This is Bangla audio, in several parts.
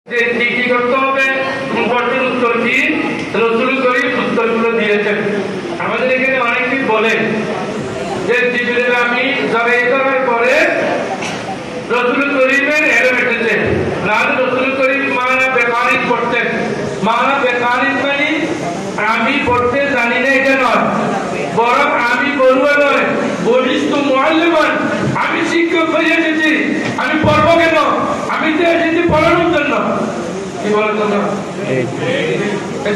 যে কি করতে হবে প্রশ্নের উত্তর কি রাসূল করিম উত্তরগুলো দিয়েছেন। আমাদের এখানে অনেকেই বলে যে জিবরিল আমিন জবাই করার পরে রাসূল করিমের এলম এসেছে, রাজ রাসূল করিম মানা বেকারি পড়তেন। মানা বেকারি মানে আমি পড়তে জানি না এটা নয়, বরং আমি পড়ুয়া নয়, বলিষ্ঠ মুআল্লিমান, আমি শিক্ষক হয়ে এসেছি। আমি পড়বো কেন? আমি তো এসেছি পড়ানোর জন্য। কি বলেন তোমরা?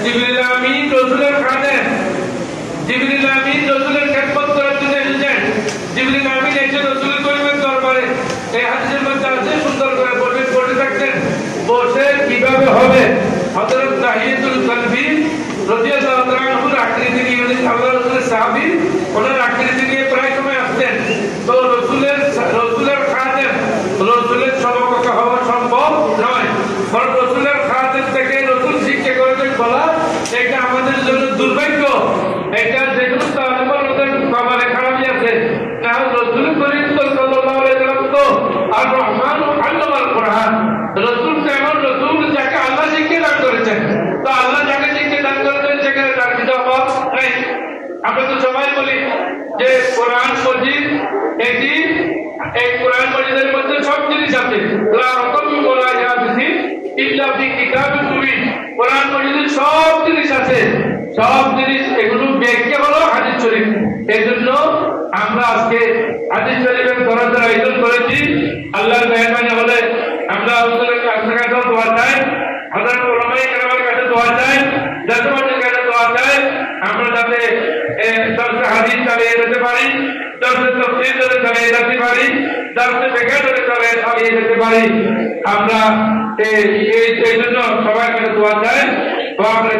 জিবরিল আমিন রাসূলের খাদেম, জিবরিল আমিন রাসূলের খেদমত করার জন্য এসেছেন। জিবরিল আমিন এসে রাসূল করিমের দরবারে এই হাদিসের মধ্যে আছে, সুন্দর করে পড়তে থাকতেন। বসে কিভাবে হবে? হযরত তাহিয়াতুল কলবি রাদিয়াল্লাহু তাআলা আনহুর আকৃতি নিয়ে আল্লাহ রাসূলের সাহাবী, ওনার আকৃতি নিয়ে প্রায় সময় আসতেন। তো রাসূলের খাদেম, রাসূলের সমকক্ষ হওয়া সম্ভব নয়, বরং রাসূলের খাদেম থেকে রাসূল শিক্ষা করেছেন বলা এটা আমাদের জন্য দুর্ভাগ্য। এটা যে কোনো তালিবানদের কবরে খারাপই আছে। না রাসূল করিম সাল্লাল্লাহু আলাইহি ওয়াসাল্লাম তো আর রহমান আল্লামাল কোরআন, রাসূল তেমন রাসূল যাকে আল্লাহ শিক্ষা দান করেছেন। তো আল্লাহ যাকে শিক্ষা দান করেছেন সেখানে তার কিছু অভাব নেই। আমরা তো সবাই বলি যে কোরআন মজিদ, এটি এই কোরআন মজিদের মধ্যে সব জিনিস আছে। লা রাকাবি ওয়ালা ইয়াবিসি ইল্লা ফি কিতাবিন মুবিন, কোরআন মজিদের সব জিনিস আছে। সব জিনিস এগুলো ব্যাখ্যা হলো হাদিস শরীফ। এজন্য আমরা আজকে হাদিস শরীফের দরজার আয়োজন করেছি। আল্লাহর মেহেরবানি হলে আমরা রাসূলের কাছে দোয়া চাই, হযরত উলামায়ে কেরামের কাছে দোয়া চাই, জাতির কাছে দোয়া চাই, আমরা যাতে দরজা হাদিস চালিয়ে যেতে পারি, দরজা তাফসীর ধরে চালিয়ে যেতে পারি, দরজা ফিকহ ধরে চালিয়ে যেতে পারি। আমরা এই জন্য সবার কাছে দোয়া চাই। দোয়া করে